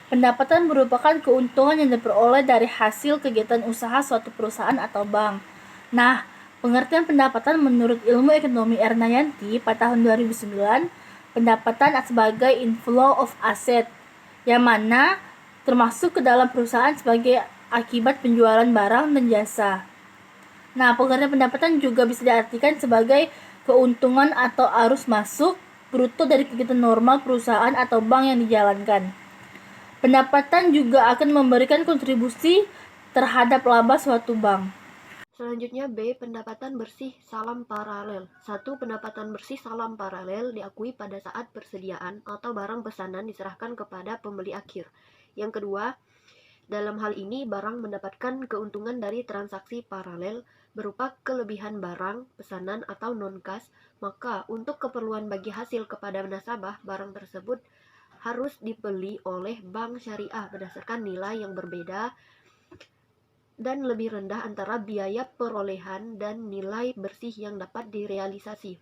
Pendapatan merupakan keuntungan yang diperoleh dari hasil kegiatan usaha suatu perusahaan atau bank. Nah, pengertian pendapatan menurut ilmu ekonomi Ernayanti pada tahun 2009, pendapatan sebagai inflow of asset, yang mana termasuk ke dalam perusahaan sebagai akibat penjualan barang dan jasa. Nah, pengertian pendapatan juga bisa diartikan sebagai keuntungan atau arus masuk bruto dari kegiatan normal perusahaan atau bank yang dijalankan. Pendapatan juga akan memberikan kontribusi terhadap laba suatu bank. Selanjutnya B. Pendapatan bersih salam paralel. 1. Pendapatan bersih salam paralel diakui pada saat persediaan atau barang pesanan diserahkan kepada pembeli akhir. Yang kedua, dalam hal ini barang mendapatkan keuntungan dari transaksi paralel berupa kelebihan barang, pesanan, atau non-kas, maka untuk keperluan bagi hasil kepada nasabah, barang tersebut harus dibeli oleh bank syariah berdasarkan nilai yang berbeda dan lebih rendah antara biaya perolehan dan nilai bersih yang dapat direalisasi.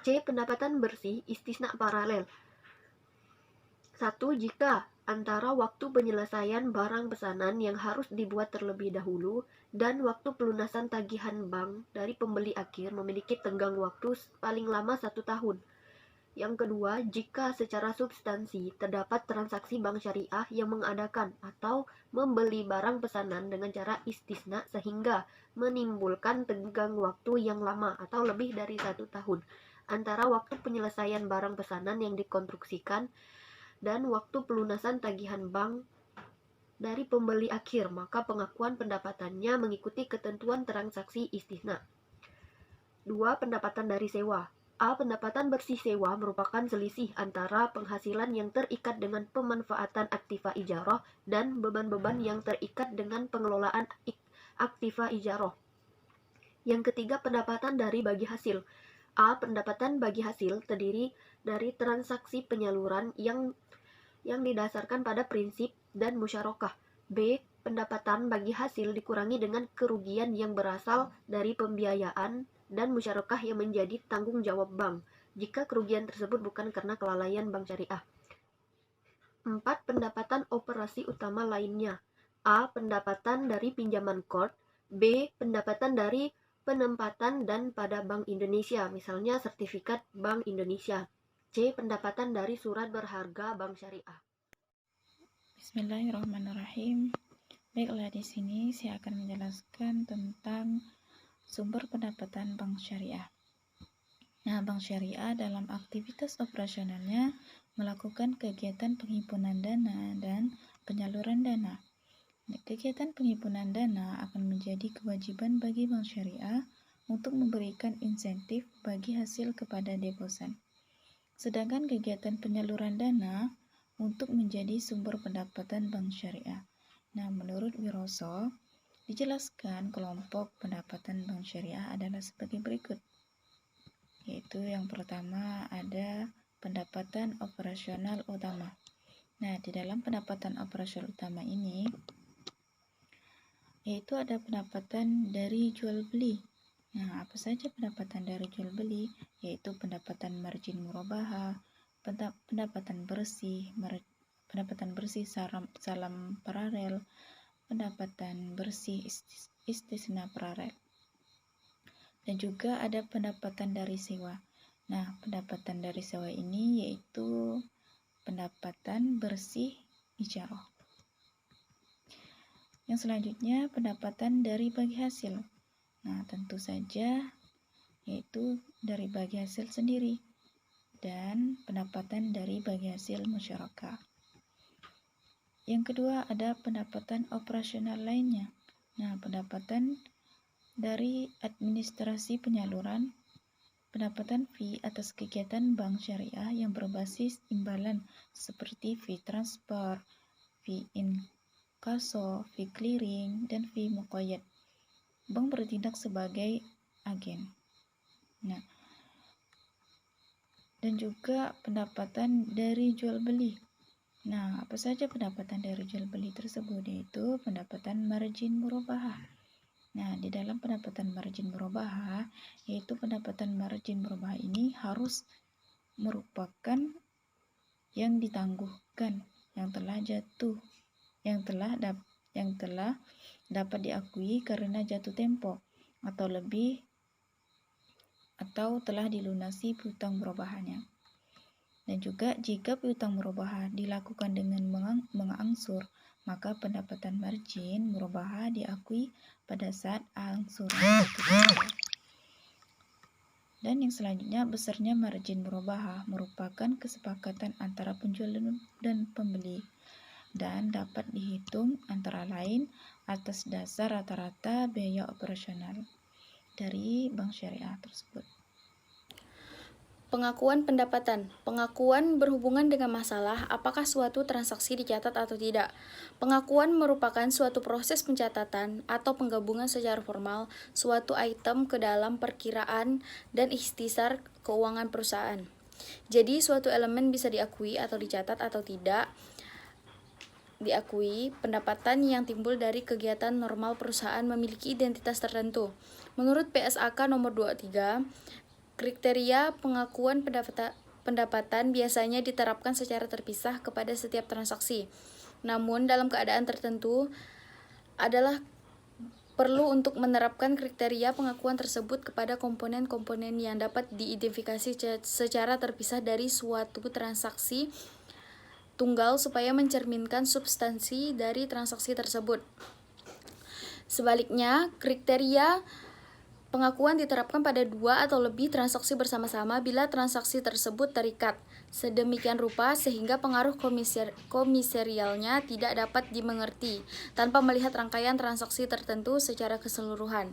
C. Pendapatan bersih istisna paralel. 1. Jika antara waktu penyelesaian barang pesanan yang harus dibuat terlebih dahulu dan waktu pelunasan tagihan bank dari pembeli akhir memiliki tenggang waktu paling lama 1 tahun. Yang kedua, jika secara substansi terdapat transaksi bank syariah yang mengadakan atau membeli barang pesanan dengan cara istisna sehingga menimbulkan tenggang waktu yang lama atau lebih dari 1 tahun antara waktu penyelesaian barang pesanan yang dikonstruksikan dan waktu pelunasan tagihan bank dari pembeli akhir, maka pengakuan pendapatannya mengikuti ketentuan transaksi istisna. 2. Pendapatan dari sewa. A. Pendapatan bersih sewa merupakan selisih antara penghasilan yang terikat dengan pemanfaatan aktiva ijarah dan beban-beban yang terikat dengan pengelolaan aktiva ijarah. Yang ketiga, pendapatan dari bagi hasil. A. Pendapatan bagi hasil terdiri dari transaksi penyaluran yang didasarkan pada prinsip dan musyarakah. B. Pendapatan bagi hasil dikurangi dengan kerugian yang berasal dari pembiayaan dan musyarakah yang menjadi tanggung jawab bank jika kerugian tersebut bukan karena kelalaian bank syariah. 4. Pendapatan operasi utama lainnya. A. Pendapatan dari pinjaman kord. B. Pendapatan dari penempatan dan pada Bank Indonesia, misalnya sertifikat Bank Indonesia. C. Pendapatan dari surat berharga bank syariah. Bismillahirrahmanirrahim. Baiklah, di sini saya akan menjelaskan tentang sumber pendapatan bank syariah. Nah, bank syariah dalam aktivitas operasionalnya melakukan kegiatan penghimpunan dana dan penyaluran dana. Kegiatan penghimpunan dana akan menjadi kewajiban bagi bank syariah untuk memberikan insentif bagi hasil kepada deposan. Sedangkan kegiatan penyaluran dana untuk menjadi sumber pendapatan bank syariah. Nah, menurut Wiroso, dijelaskan kelompok pendapatan bank syariah adalah sebagai berikut. Yaitu yang pertama ada pendapatan operasional utama. Nah, di dalam pendapatan operasional utama ini, yaitu ada pendapatan dari jual beli. Nah, apa saja pendapatan dari jual beli? Yaitu pendapatan margin murabahah, pendapatan bersih salam paralel, pendapatan bersih istisna paralel, dan juga ada pendapatan dari sewa. Nah, pendapatan dari sewa ini yaitu pendapatan bersih ijarah. Yang selanjutnya pendapatan dari bagi hasil. Nah, tentu saja yaitu dari bagi hasil sendiri dan pendapatan dari bagi hasil masyarakat. Yang kedua ada pendapatan operasional lainnya. Nah, pendapatan dari administrasi penyaluran, pendapatan fee atas kegiatan bank syariah yang berbasis imbalan seperti fee transfer, fee inkasso, fee clearing, dan fee muqayyad. Bank bertindak sebagai agen. Nah, dan juga pendapatan dari jual beli. Nah, apa saja pendapatan dari jual beli tersebut? Yaitu pendapatan margin murabahah. Nah, di dalam pendapatan margin murabahah, yaitu pendapatan margin murabahah ini harus merupakan yang ditangguhkan yang telah dapat diakui karena jatuh tempo atau telah dilunasi piutang murobahannya. Dan juga jika piutang murabahah dilakukan dengan mengangsur, maka pendapatan margin murabahah diakui pada saat angsuran itu dibayar. Dan yang selanjutnya, besarnya margin murabahah merupakan kesepakatan antara penjual dan pembeli dan dapat dihitung antara lain atas dasar rata-rata biaya operasional dari bank syariah tersebut. Pengakuan pendapatan. Pengakuan berhubungan dengan masalah apakah suatu transaksi dicatat atau tidak. Pengakuan merupakan suatu proses pencatatan atau penggabungan secara formal suatu item ke dalam perkiraan dan ikhtisar keuangan perusahaan. Jadi, suatu elemen bisa diakui atau dicatat atau tidak diakui. Pendapatan yang timbul dari kegiatan normal perusahaan memiliki identitas tertentu. Menurut PSAK nomor 23, kriteria pengakuan pendapatan biasanya diterapkan secara terpisah kepada setiap transaksi. Namun, dalam keadaan tertentu adalah perlu untuk menerapkan kriteria pengakuan tersebut kepada komponen-komponen yang dapat diidentifikasi secara terpisah dari suatu transaksi tunggal supaya mencerminkan substansi dari transaksi tersebut. Sebaliknya, kriteria pengakuan diterapkan pada dua atau lebih transaksi bersama-sama bila transaksi tersebut terikat sedemikian rupa sehingga pengaruh komiserialnya tidak dapat dimengerti tanpa melihat rangkaian transaksi tertentu secara keseluruhan.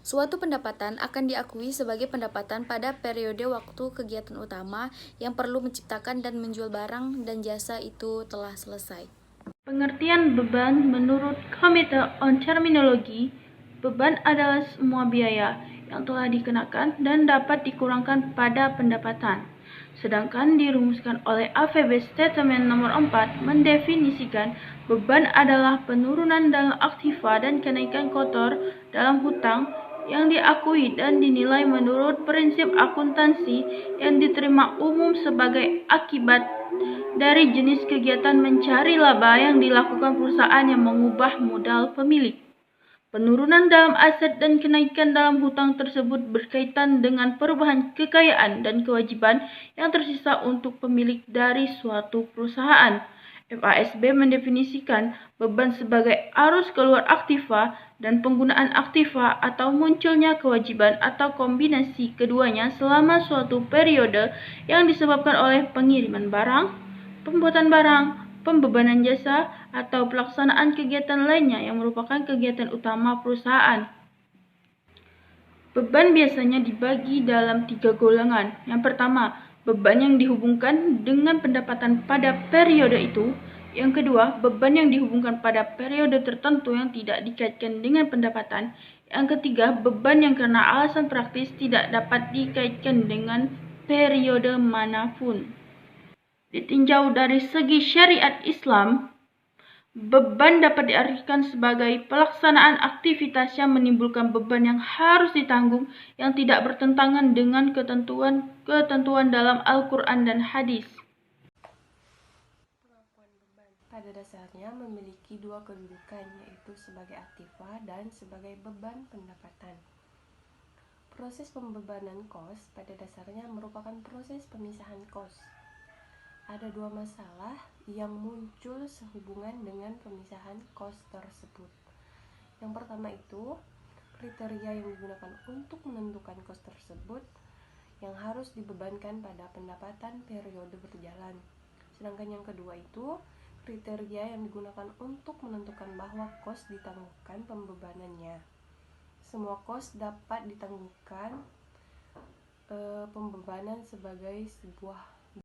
Suatu pendapatan akan diakui sebagai pendapatan pada periode waktu kegiatan utama yang perlu menciptakan dan menjual barang dan jasa itu telah selesai. Pengertian beban menurut Committee on Terminology, beban adalah semua biaya yang telah dikenakan dan dapat dikurangkan pada pendapatan. Sedangkan dirumuskan oleh AVB Statement nomor 4 mendefinisikan beban adalah penurunan dalam aktiva dan kenaikan kotor dalam hutang yang diakui dan dinilai menurut prinsip akuntansi yang diterima umum sebagai akibat dari jenis kegiatan mencari laba yang dilakukan perusahaan yang mengubah modal pemilik. Penurunan dalam aset dan kenaikan dalam hutang tersebut berkaitan dengan perubahan kekayaan dan kewajiban yang tersisa untuk pemilik dari suatu perusahaan. FASB mendefinisikan beban sebagai arus keluar aktiva dan penggunaan aktiva atau munculnya kewajiban atau kombinasi keduanya selama suatu periode yang disebabkan oleh pengiriman barang, pembuatan barang, pembebanan jasa, atau pelaksanaan kegiatan lainnya yang merupakan kegiatan utama perusahaan. Beban biasanya dibagi dalam 3 golongan. Yang pertama, beban yang dihubungkan dengan pendapatan pada periode itu. Yang kedua, beban yang dihubungkan pada periode tertentu yang tidak dikaitkan dengan pendapatan. Yang ketiga, beban yang karena alasan praktis tidak dapat dikaitkan dengan periode manapun. Ditinjau dari segi syariat Islam, beban dapat diartikan sebagai pelaksanaan aktivitas yang menimbulkan beban yang harus ditanggung yang tidak bertentangan dengan ketentuan dalam Al-Quran dan hadis. Pengakuan beban pada dasarnya memiliki dua kedudukan, yaitu sebagai aktiva dan sebagai beban pendapatan. Proses pembebanan kos pada dasarnya merupakan proses pemisahan kos. Ada dua masalah yang muncul sehubungan dengan pemisahan kos tersebut. Yang pertama itu, kriteria yang digunakan untuk menentukan kos tersebut yang harus dibebankan pada pendapatan periode berjalan. Sedangkan yang kedua itu, kriteria yang digunakan untuk menentukan bahwa kos ditangguhkan pembebanannya. Semua kos dapat ditangguhkan pembebanan sebagai sebuah